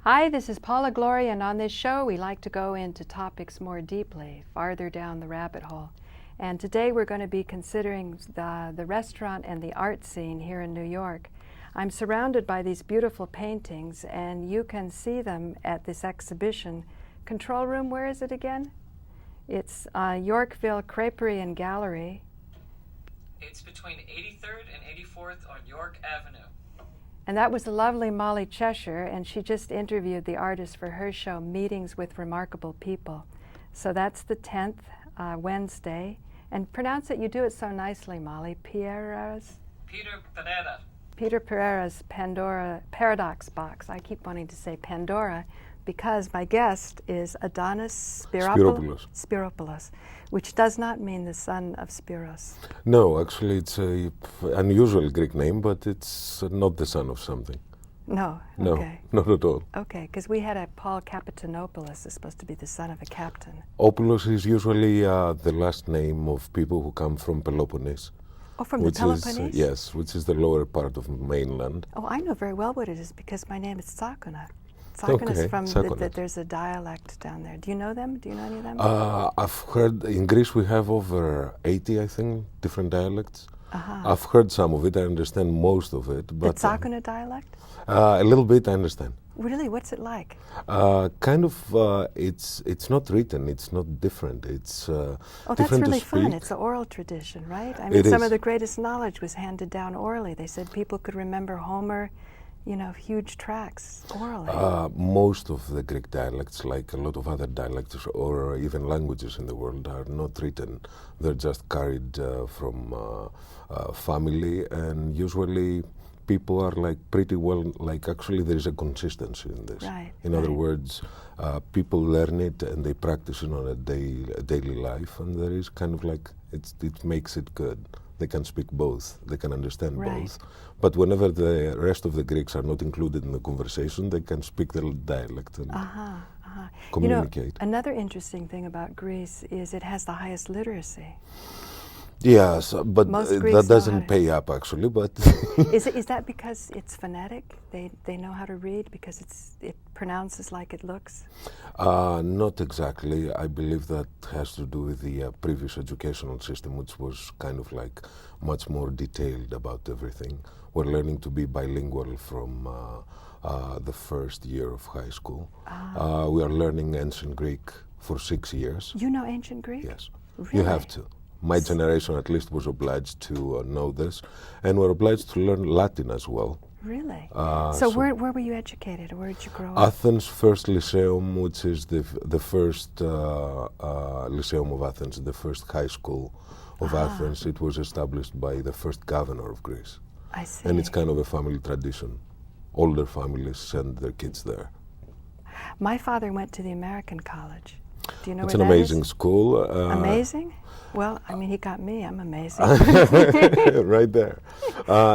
Hi, this is Paula, Gloria, and on this show we like to go into topics more deeply, farther down the rabbit hole. And today we're going to be considering the restaurant and the art scene here in New York. I'm surrounded by these beautiful paintings, and you can see them at this exhibition. Control room, where is it again? It's Yorkville Creperie and Gallery. It's between 83rd and 84th on York Avenue. And that was the lovely Molly Cheshire, and she just interviewed the artist for her show, Meetings with Remarkable People. So that's the 10th, Wednesday. And pronounce it, you do it so nicely, Molly. Peter Pereira. Peter Pereira's Pandora Paradox Box. I keep wanting to say Pandora because my guest is Adonis Spiropoulos, which does not mean the son of Spiros. No, actually it's an unusual Greek name, but it's not the son of something. No, okay. No, not at all. Okay, because we had a Paul Kapitanopoulos is supposed to be the son of a captain. Opoulos is usually the last name of people who come from Peloponnese. Oh, from the Peloponnese? Yes, which is the lower part of mainland. Oh, I know very well what it is because my name is Tsakuna. Tsakuna is from, there's a dialect down there. Do you know them? Do you know any of them? I've heard, in Greece we have over 80, I think, different dialects. Uh-huh. I've heard some of it, I understand most of it. But the Tsakuna dialect? A little bit, I understand. Really? What's it like? It's not written, it's not different. It's oh, different that's really to speak. fun. It's an oral tradition, right? I mean, some of the greatest knowledge was handed down orally. They said people could remember Homer, huge tracks orally. Most of the Greek dialects, like a lot of other dialects or even languages in the world, are not written. They're just carried from family, and usually people are like pretty well, like actually there is a consistency in this. Right, in other words, people learn it and they practice it on a daily life, and there is kind of like, it makes it good. They can speak both, they can understand both. But whenever the rest of the Greeks are not included in the conversation, they can speak their dialect and communicate. Another interesting thing about Greece is it has the highest literacy. Yes, but that doesn't pay up actually. But is that because it's phonetic? They know how to read because it pronounces like it looks? Not exactly. I believe that has to do with the previous educational system, which was kind of like much more detailed about everything. We're learning to be bilingual from the first year of high school. We are learning ancient Greek for 6 years. You know ancient Greek? Yes. Really? You have to. My generation at least was obliged to know this, and we're obliged to learn Latin as well. Really? So where were you educated, or where did you grow up? Athens First Lyceum, which is the first Lyceum of Athens, the first high school of Athens. It was established by the first governor of Greece. I see. And it's kind of a family tradition. Older families send their kids there. My father went to the American College. Do you know it's where an that amazing is? school. Amazing? Well, I mean, he got me. I'm amazing. Right there.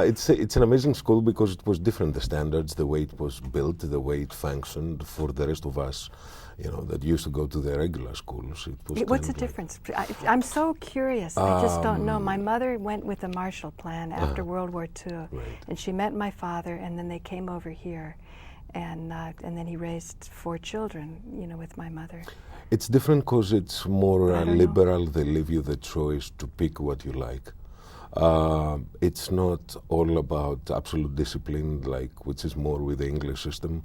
It's an amazing school because it was different, the standards, the way it was built, the way it functioned. For the rest of us, that used to go to the regular schools, it was What's the difference? I'm so curious. I just don't know. My mother went with the Marshall Plan after World War II, and she met my father, and then they came over here, and then he raised 4 children, with my mother. It's different because it's more liberal. They leave you the choice to pick what you like. It's not all about absolute discipline, which is more with the English system.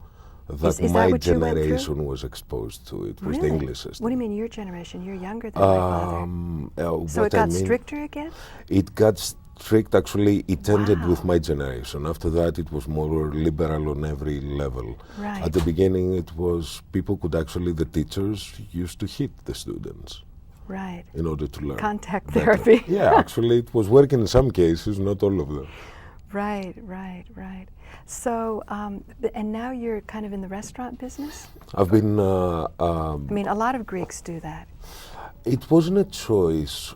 That my generation was exposed to. It was the English system. What do you mean your generation? You're younger than my father. So it got stricter again? It got strict, actually. It ended with my generation. After that, it was more liberal on every level. Right. At the beginning, it was people could actually, the teachers used to hit the students. Right. In order to learn. Contact better. therapy. Yeah, actually, it was working in some cases, not all of them. Right. So, and now you're kind of in the restaurant business? I've been... I mean, a lot of Greeks do that. It wasn't a choice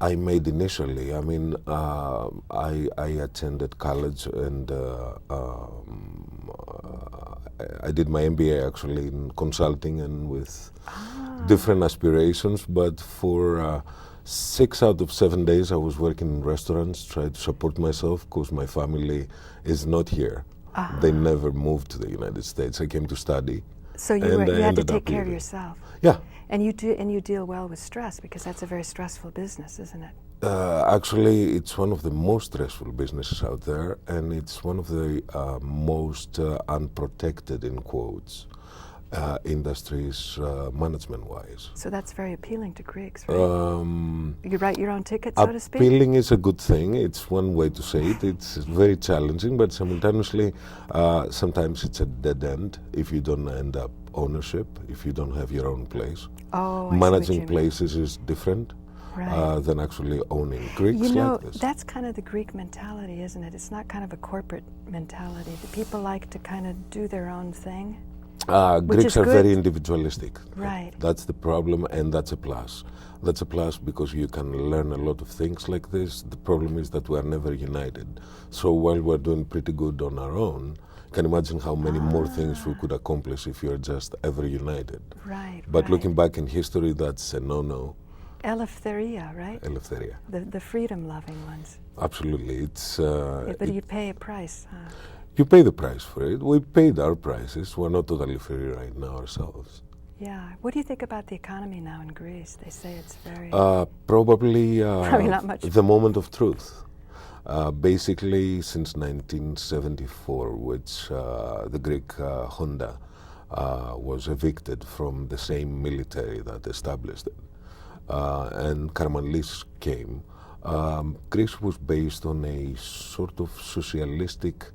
I made initially. I mean, I attended college and I did my MBA actually in consulting and with different aspirations, but for 6 out of 7 days I was working in restaurants, tried to support myself because my family is not here. They never moved to the United States. I came to study. So you had to take care of yourself. Yeah. And you deal well with stress, because that's a very stressful business, isn't it? Actually, it's one of the most stressful businesses out there, and it's one of the most unprotected, in quotes, industries management-wise. So that's very appealing to Greeks, right? You write your own ticket, so to speak? Appealing is a good thing. It's one way to say it. It's very challenging, but simultaneously, sometimes it's a dead end if you don't end up ownership, if you don't have your own place. Oh, Managing places is different. Right. Than actually owning. Greeks you know, like this. That's kind of the Greek mentality, isn't it? It's not kind of a corporate mentality. The people like to kind of do their own thing. Greeks are very individualistic. Right. That's the problem, and that's a plus. That's a plus because you can learn a lot of things like this. The problem is that we are never united. So while we're doing pretty good on our own, you can imagine how many more things we could accomplish if you're just ever united. Right. But looking back in history, that's a no-no. Eleftheria, right? Eleftheria. The freedom-loving ones. Absolutely. It's. But you pay a price, huh? You pay the price for it. We paid our prices. We're not totally free right now ourselves. Yeah. What do you think about the economy now in Greece? They say it's very... Probably not much. The moment of truth. Basically, since 1974, which the Greek junta was evicted from the same military that established it. And Karamanlis came. Greece was based on a sort of socialistic,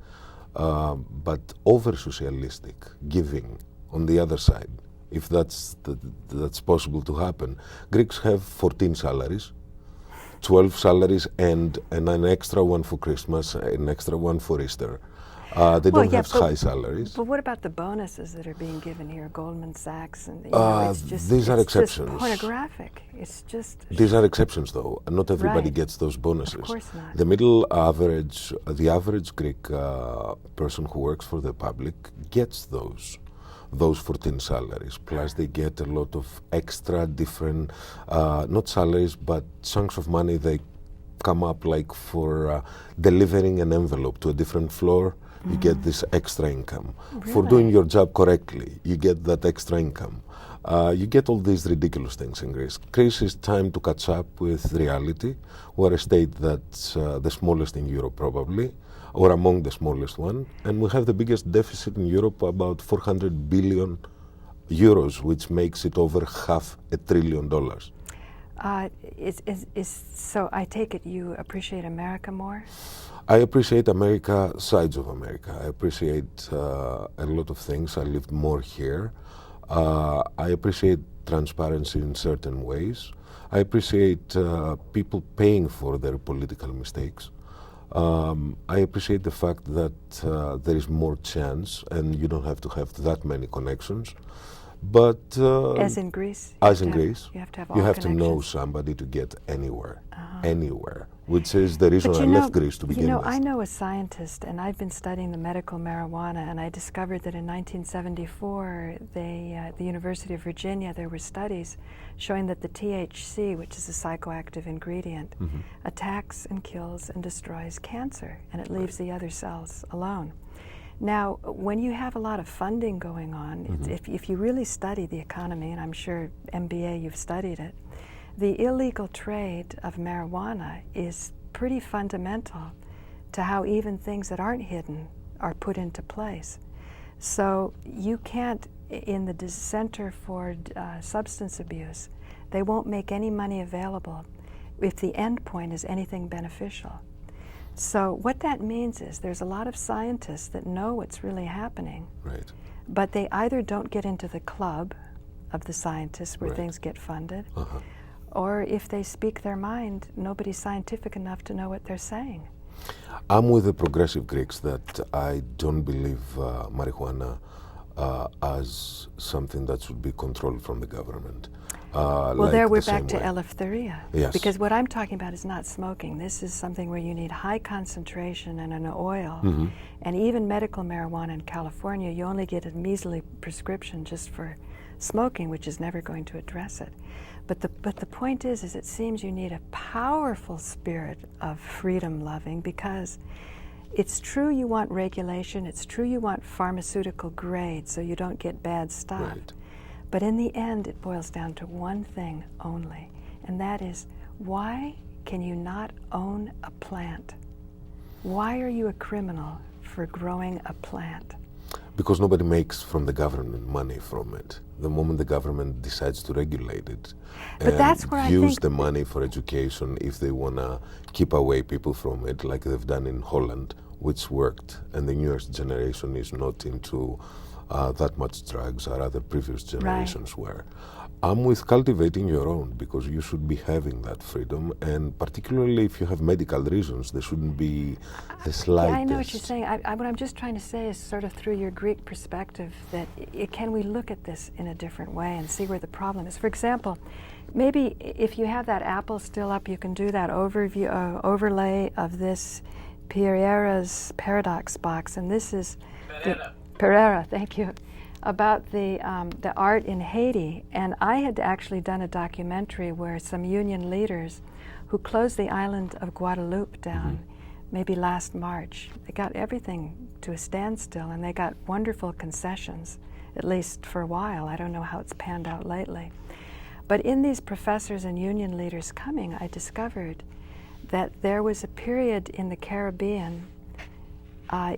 but over-socialistic giving on the other side, if that's possible to happen. Greeks have 14 salaries, 12 salaries, and an extra one for Christmas, an extra one for Easter. They don't have high salaries. But what about the bonuses that are being given here, Goldman Sachs? And it's just, these are exceptions. Just pornographic. It's just... These are exceptions, though. Not everybody gets those bonuses. Of course not. The middle average, the average Greek person who works for the public gets those 14 salaries. Plus they get a lot of extra different, not salaries, but chunks of money they come up like for delivering an envelope to a different floor. You get this extra income. Really? For doing your job correctly, you get that extra income. You get all these ridiculous things in Greece. Greece is time to catch up with reality. We're a state that's the smallest in Europe probably, or among the smallest one. And we have the biggest deficit in Europe, about 400 billion euros, which makes it over $500 billion. So I take it you appreciate America more? I appreciate America, sides of America. I appreciate a lot of things. I lived more here. I appreciate transparency in certain ways. I appreciate people paying for their political mistakes. I appreciate the fact that there is more chance and you don't have to have that many connections. But as in Greece? As in Greece, you have to have all you have connections. to know somebody to get anywhere, anywhere, which is the reason I left Greece to begin with. I know a scientist, and I've been studying the medical marijuana, and I discovered that in 1974, the University of Virginia, there were studies showing that the THC, which is a psychoactive ingredient, attacks and kills and destroys cancer, and it leaves the other cells alone. Now, when you have a lot of funding going on, if you really study the economy, and I'm sure MBA you've studied it, the illegal trade of marijuana is pretty fundamental to how even things that aren't hidden are put into place. So you can't, in the Center for Substance Abuse, they won't make any money available if the end point is anything beneficial. So what that means is there's a lot of scientists that know what's really happening, Right. but they either don't get into the club of the scientists where things get funded, or if they speak their mind, nobody's scientific enough to know what they're saying. I'm with the progressive Greeks that I don't believe marijuana as something that should be controlled from the government. Well, like there we're the back to same way. eleftheria. Yes. Because what I'm talking about is not smoking. This is something where you need high concentration and an oil. And even medical marijuana in California, you only get a measly prescription just for smoking, which is never going to address it. But the point is it seems you need a powerful spirit of freedom loving, because it's true you want regulation, it's true you want pharmaceutical grade so you don't get bad stuff. Right. But in the end, it boils down to one thing only, and that is, why can you not own a plant? Why are you a criminal for growing a plant? Because nobody makes from the government money from it. The moment the government decides to regulate it But that's where I use think the money for education, if they want to keep away people from it, like they've done in Holland, which worked, and the newest generation is not into that much drugs or other previous generations were. I'm with cultivating your own, because you should be having that freedom, and particularly if you have medical reasons, there shouldn't be the slightest. Yeah, I know what you're saying. What I'm just trying to say is sort of through your Greek perspective, that can we look at this in a different way and see where the problem is? For example, maybe if you have that apple still up, you can do that overlay of this Pereira's paradox box, and this is Pereira, thank you, about the art in Haiti. And I had actually done a documentary where some union leaders who closed the island of Guadeloupe down, maybe last March, they got everything to a standstill, and they got wonderful concessions, at least for a while. I don't know how it's panned out lately. But in these professors and union leaders coming, I discovered that there was a period in the Caribbean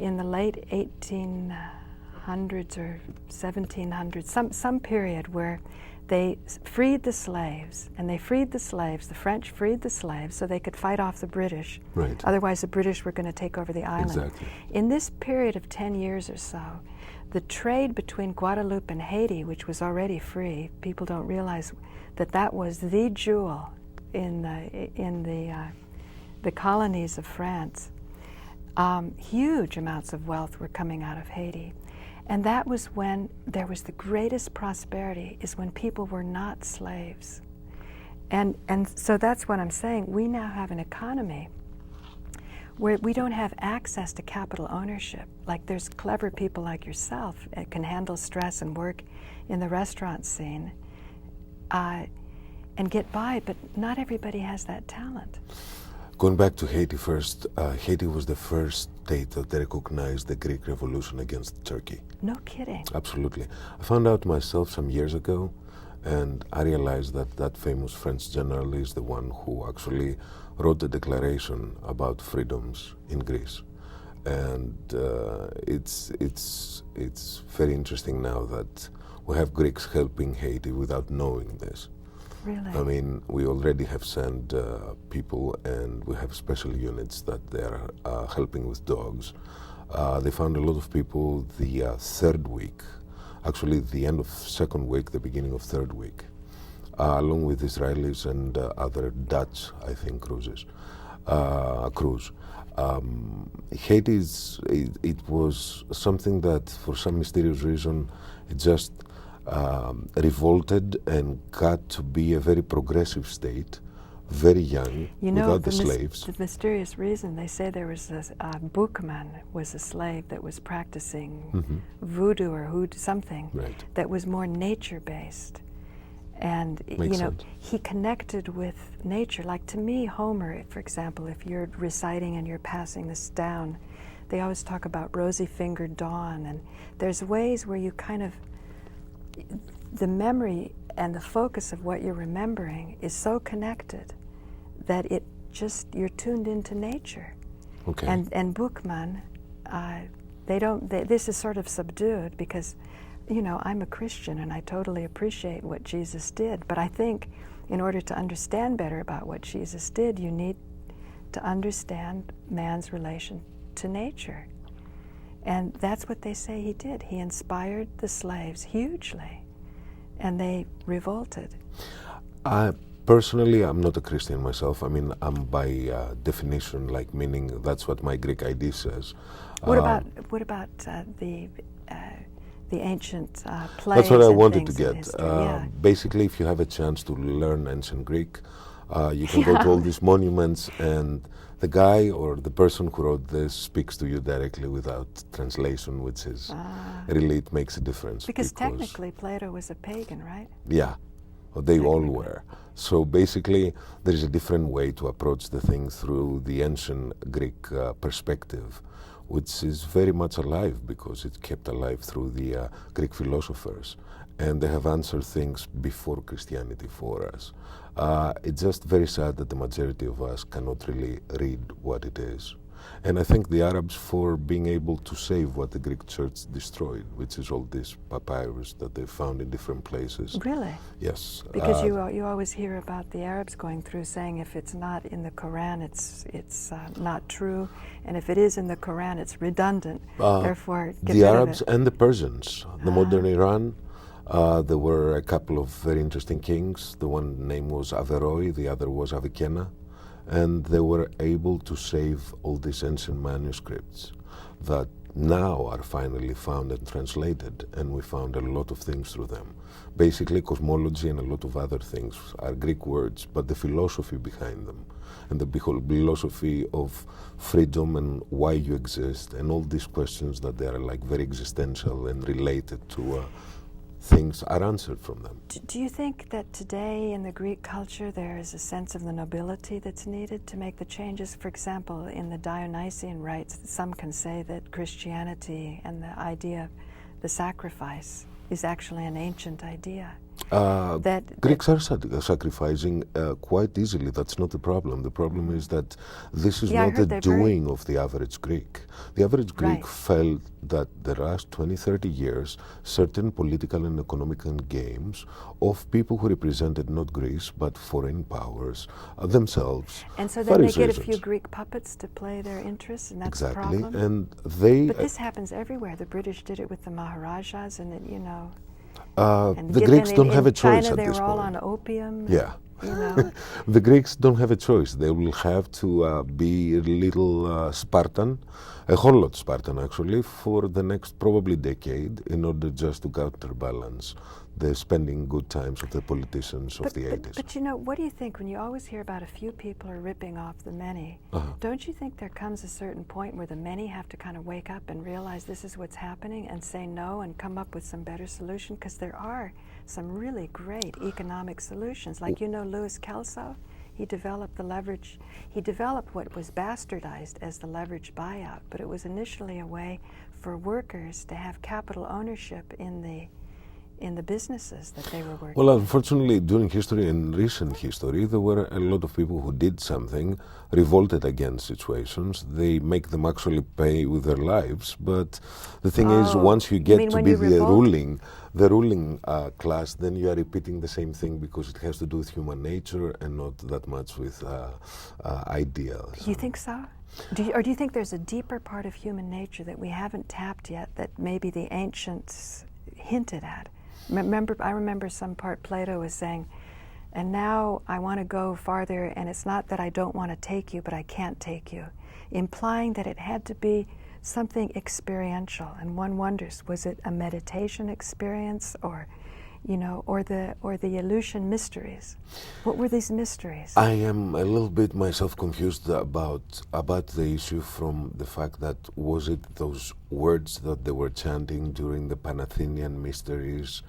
in the late 1800s or 1700s, some period where they freed the slaves, and they freed the slaves, the French freed the slaves so they could fight off the British. Right. Otherwise the British were going to take over the island. Exactly. In this period of 10 years or so, the trade between Guadeloupe and Haiti, which was already free, people don't realize that that was the jewel in the colonies of France. Huge amounts of wealth were coming out of Haiti. And that was when there was the greatest prosperity, is when people were not slaves. And so that's what I'm saying. We now have an economy where we don't have access to capital ownership. Like, there's clever people like yourself that can handle stress and work in the restaurant scene and get by, but not everybody has that talent. Going back to Haiti first, Haiti was the first state that recognized the Greek Revolution against Turkey. No kidding. Absolutely. I found out myself some years ago, and I realized that that famous French general is the one who actually wrote the declaration about freedoms in Greece. And it's very interesting now that we have Greeks helping Haiti without knowing this. Really? I mean, we already have sent people, and we have special units that they are helping with dogs. They found a lot of people the third week, actually the end of second week, the beginning of third week, along with Israelis and other Dutch, I think, cruise. Haiti, it was something that for some mysterious reason, it just revolted and got to be a very progressive state, very young, without the slaves. The mysterious reason, they say there was a bookman was a slave that was practicing voodoo or something that was more nature-based. And Makes sense. He connected with nature. Like, to me, Homer, for example, if you're reciting and you're passing this down, they always talk about rosy-fingered dawn, and there's ways where you kind of, the memory and the focus of what you're remembering is so connected that it just, you're tuned into nature. Okay. And Bookman, this is sort of subdued because, I'm a Christian and I totally appreciate what Jesus did, but I think in order to understand better about what Jesus did, you need to understand man's relation to nature. And that's what they say he did. He inspired the slaves hugely, and they revolted. Personally, I'm not a Christian myself. I mean, I'm by definition, like, meaning that's what my Greek ID says. What about the ancient plays? That's what I and wanted to things in get. history? Basically, if you have a chance to learn ancient Greek, you can go to all these monuments, and the guy or the person who wrote this speaks to you directly without translation, which is really, it makes a difference. Because technically Plato was a pagan, right? Yeah, They all were. So basically, there is a different way to approach the thing through the ancient Greek perspective, which is very much alive because it's kept alive through the Greek philosophers. And they have answered things before Christianity for us. It's just very sad that the majority of us cannot really read what it is. And I thank the Arabs for being able to save what the Greek church destroyed, which is all this papyrus that they found in different places. Really? Yes. Because you always hear about the Arabs going through saying if it's not in the Quran, it's not true, and if it is in the Quran, it's redundant. Therefore, get the rid Arabs of it. and the Persians, the modern Iran. There were a couple of very interesting kings. The one name was Averroes, the other was Avicenna. And they were able to save all these ancient manuscripts that now are finally found and translated, and we found a lot of things through them. Basically, cosmology and a lot of other things are Greek words, but the philosophy behind them, and the whole philosophy of freedom and why you exist, and all these questions that they are like very existential and related to things are answered from them. Do you think that today in the Greek culture there is a sense of the nobility that's needed to make the changes? For example, in the Dionysian rites, some can say that Christianity and the idea of the sacrifice is actually an ancient idea. Greeks are sacrificing quite easily. That's not the problem. The problem is that this is not the doing of the average Greek. The average Greek felt that the last 20, 30 years, certain political and economic games of people who represented not Greece but foreign powers themselves. And so then they get a few Greek puppets to play their interests, and that's the problem? And they... But this happens everywhere. The British did it with the Maharajas, and it, you know... the Greeks don't have a choice China, at they this were all point. on opium. Yeah. You know. The Greeks don't have a choice. They will have to be a little Spartan, a whole lot Spartan actually, for the next probably decade in order just to counterbalance the spending good times of the politicians of the 80s. But you know, what do you think when you always hear about a few people are ripping off the many? Don't you think there comes a certain point where the many have to kind of wake up and realize this is what's happening and say no and come up with some better solution? Because there are some really great economic solutions. Like, you know, Louis Kelso, he developed the leverage, he developed what was bastardized as the leverage buyout, but it was initially a way for workers to have capital ownership in the businesses that they were working. Well, unfortunately, during history and recent history, there were a lot of people who did something, revolted against situations. They make them actually pay with their lives. But the thing is, once you get to be the ruling class, then you are repeating the same thing because it has to do with human nature and not that much with ideals. Do you think so? Or do you think there's a deeper part of human nature that we haven't tapped yet that maybe the ancients hinted at? I remember some part Plato was saying, and now I want to go farther, and it's not that I don't want to take you, but I can't take you, implying that it had to be something experiential. And one wonders, was it a meditation experience, or, you know, or the Eleusinian mysteries? What were these mysteries? I am a little bit myself confused about the issue from the fact that was it those words that they were chanting during the Panathenian mysteries,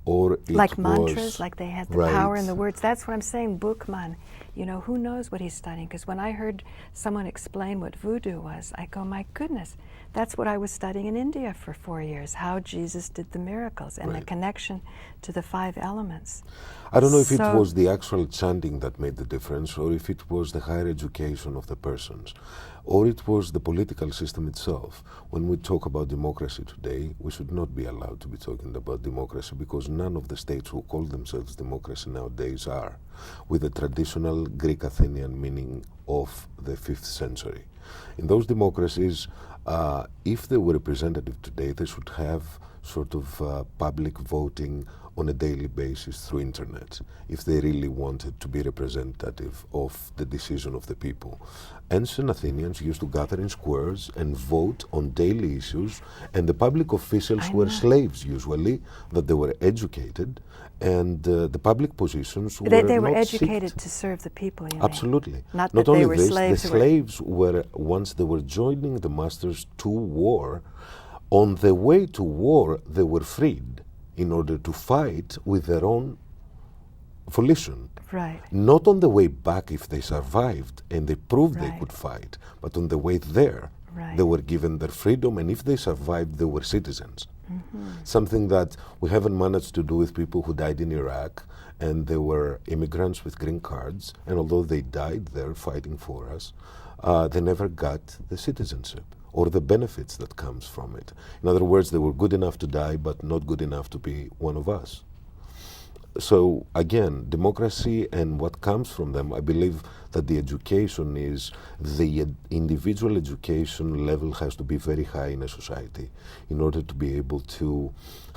or it like was mantras, like they had the power in the words. That's what I'm saying, Bookman. You know, who knows what he's studying? Because when I heard someone explain what voodoo was, I go, my goodness, that's what I was studying in India for 4 years, how Jesus did the miracles and the connection to the 5 elements. I don't know if it was the actual chanting that made the difference, or if it was the higher education of the persons, or it was the political system itself. When we talk about democracy today, we should not be allowed to be talking about democracy because none of the states who call themselves democracy nowadays are, with the traditional Greek Athenian meaning of the 5th century. In those democracies, if they were representative today, they should have sort of public voting on a daily basis through internet, if they really wanted to be representative of the decision of the people. Ancient Athenians used to gather in squares and vote on daily issues, and the public officials were slaves usually, that they were educated, and the public positions were they were not educated seeked. to serve the people, you Absolutely. mean? Not only they were this, slaves. the slaves were, once they were joining the masters to war, on the way to war they were freed in order to fight with their own volition. Right. Not on the way back if they survived and they proved they Right. could fight, but on the way there, Right. they were given their freedom, and if they survived, they were citizens. Mm-hmm. Something that we haven't managed to do with people who died in Iraq, and they were immigrants with green cards, and although they died there fighting for us, they never got the citizenship or the benefits that comes from it. In other words, they were good enough to die, but not good enough to be one of us. So again, democracy and what comes from them, I believe that the education is, the individual education level has to be very high in a society in order to be able to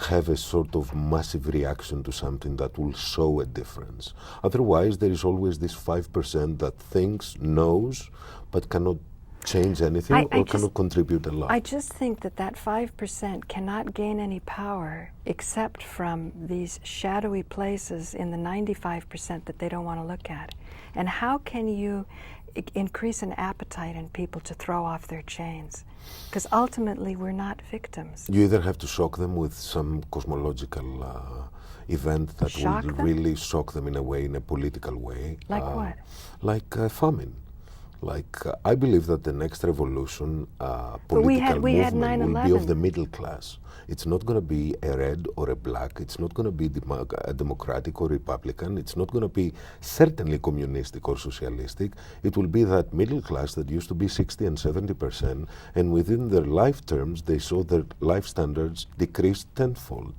have a sort of massive reaction to something that will show a difference. Otherwise, there is always this 5% that thinks, knows, but cannot change anything or cannot contribute a lot. I just think that that 5% cannot gain any power except from these shadowy places in the 95% that they don't want to look at. And how can you increase an appetite in people to throw off their chains? Because ultimately we're not victims. You either have to shock them with some cosmological event that Shock will them? really shock them in a way, in a political way. Like what? Like famine. Like, I believe that the next revolution, we political had movement, will be 9/11. of the middle class. It's not going to be a red or a black. It's not going to be a democratic or republican. It's not going to be certainly communistic or socialistic. It will be that middle class that used to be 60 and 70%, and within their life terms, they saw their life standards decrease tenfold.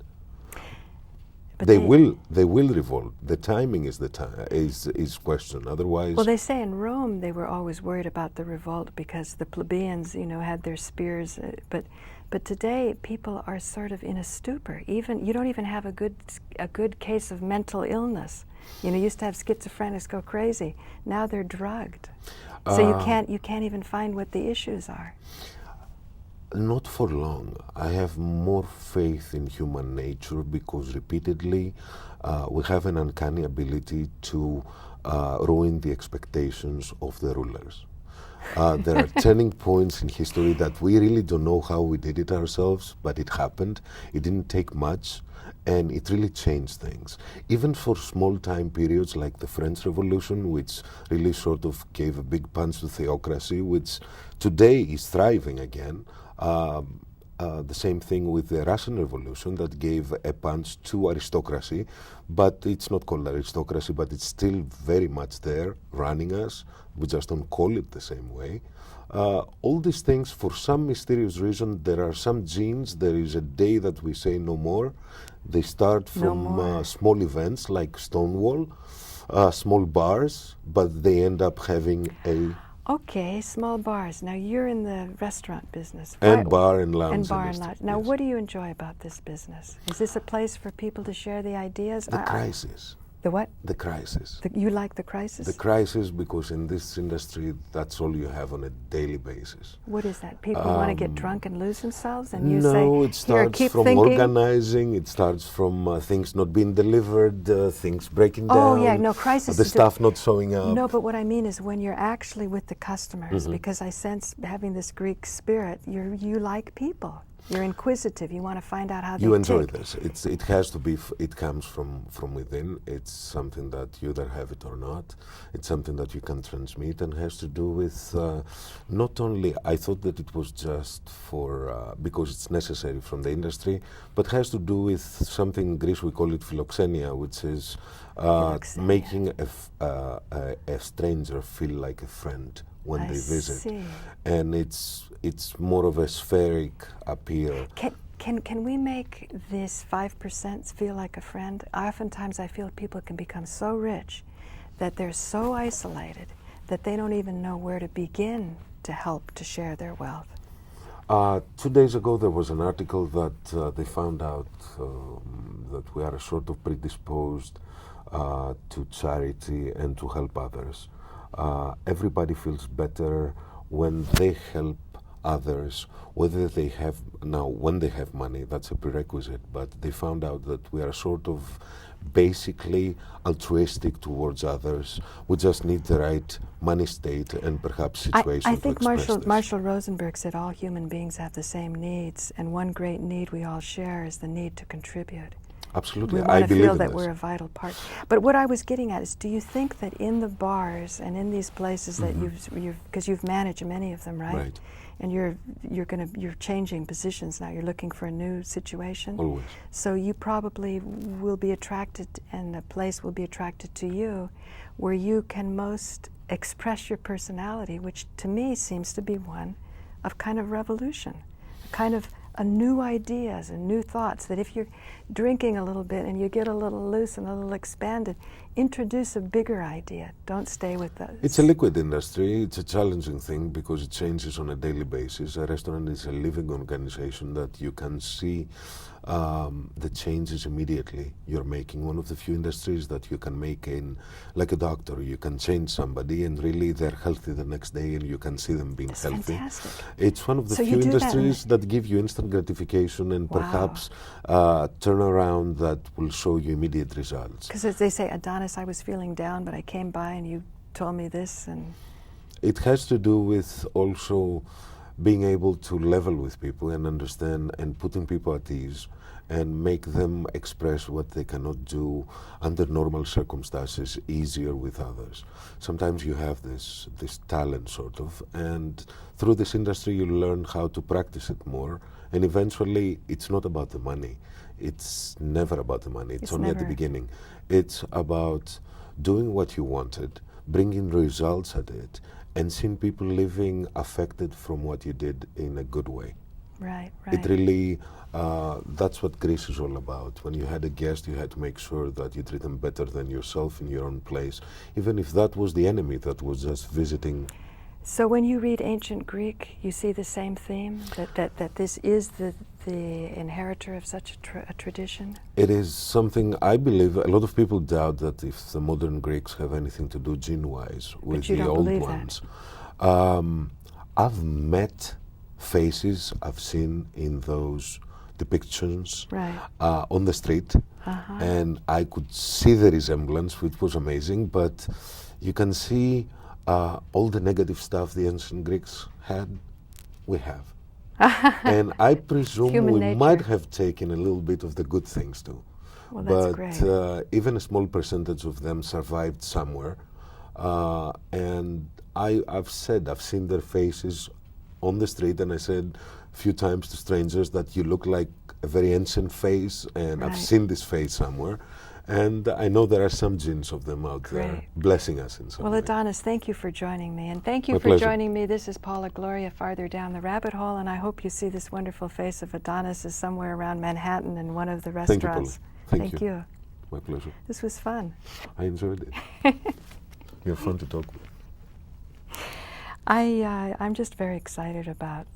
But They will revolt. The timing is is question. Otherwise, well, they say in Rome they were always worried about the revolt because the plebeians, had their spears. But today people are sort of in a stupor. Even you don't even have a good case of mental illness. You used to have schizophrenics go crazy. Now they're drugged. So you can't even find what the issues are. Not for long. I have more faith in human nature because repeatedly we have an uncanny ability to ruin the expectations of the rulers. There are turning points in history that we really don't know how we did it ourselves, but it happened. It didn't take much, and it really changed things. Even for small time periods like the French Revolution, which really sort of gave a big punch to theocracy, which today is thriving again. The same thing with the Russian Revolution that gave a punch to aristocracy, but it's not called aristocracy, but it's still very much there running us. We just don't call it the same way. All these things, for some mysterious reason, there are some genes. There is a day that we say no more. They start from small events like Stonewall, small bars, but they end up having a... Okay, small bars. Now you're in the restaurant business. And bar and lounge. And bar and lounge. Now yes. what do you enjoy about this business? Is this a place for people to share the ideas? The crisis. The what? The crisis. You like the crisis? The crisis, because in this industry, that's all you have on a daily basis. What is that? People want to get drunk and lose themselves, and you no, say, it starts keep from thinking. organizing. It starts from things not being delivered, things breaking down. Oh yeah, no crisis. The staff not showing up. No, but what I mean is when you're actually with the customers, because I sense having this Greek spirit, you like people. You're inquisitive. You want to find out how they You enjoy tick. this. It has to be. It comes from within. It's something that you either have it or not. It's something that you can transmit, and has to do with not only. I thought that it was just for because it's necessary from the industry, but has to do with something in Greece we call it philoxenia, which is making a stranger feel like a friend when they visit, and it's more of a spheric appeal. Can we make this 5% feel like a friend? Oftentimes I feel people can become so rich that they're so isolated that they don't even know where to begin to help to share their wealth. 2 days ago there was an article that they found out that we are sort of predisposed to charity and to help others. Everybody feels better when they help others, whether they have, now when they have money, that's a prerequisite, but they found out that we are sort of basically altruistic towards others. We just need the right money state and perhaps situation I to think express this. Marshall Rosenberg said all human beings have the same needs, and one great need we all share is the need to contribute. Absolutely, We I want to believe feel in that this. we're a vital part. But what I was getting at is, do you think that in the bars and in these places that because you've managed many of them, right? Right. And you're changing positions now. You're looking for a new situation. Always. So you probably will be attracted, and the place will be attracted to you, where you can most express your personality, which to me seems to be one of kind of revolution, kind of a new ideas and new thoughts, that if you're drinking a little bit and you get a little loose and a little expanded, introduce a bigger idea. Don't stay with those. It's a liquid industry. It's a challenging thing because it changes on a daily basis. A restaurant is a living organization that you can see the changes immediately you're making. One of the few industries that you can make in, like a doctor, you can change somebody and really they're healthy the next day and you can see them being That's healthy. fantastic. It's one of the So few you do that industries that give you instant gratification and Wow. perhaps turnaround that will show you immediate results. Because as they say, Adonis, I was feeling down, but I came by and you told me this, and It has to do with also being able to level with people and understand and putting people at ease and make them express what they cannot do under normal circumstances easier with others. Sometimes you have this talent sort of, and through this industry you learn how to practice it more, and eventually it's not about the money. It's never about the money. It's only at the never. beginning. It's about doing what you wanted, bringing results at it, and seeing people living affected from what you did in a good way. right. It really, that's what Greece is all about. When you had a guest, you had to make sure that you treat them better than yourself in your own place, even if that was the enemy that was just visiting. So when you read ancient Greek, you see the same theme, that this is the inheritor of such a tradition? It is something I believe, a lot of people doubt that if the modern Greeks have anything to do gene-wise with you the don't old believe that. ones. I've met faces I've seen in those depictions Right. on the street, and I could see the resemblance, which was amazing, but you can see all the negative stuff the ancient Greeks had, we have. And I presume Human we nature. might have taken a little bit of the good things too. Well, that's But great. even a small percentage of them survived somewhere. And I've seen their faces on the street, and I said a few times to strangers that you look like a very ancient face, and I've Right. seen this face somewhere. And I know there are some genes of them out there Great. blessing us in some Well, way. Adonis, thank you for joining me, and thank you My for pleasure. joining me. This is Paula Gloria, farther down the rabbit hole, and I hope you see this wonderful face of Adonis is somewhere around Manhattan in one of the Thank you, Paula. restaurants. Thank you. you. My pleasure. This was fun. I enjoyed it. You're fun to talk with. I'm just very excited about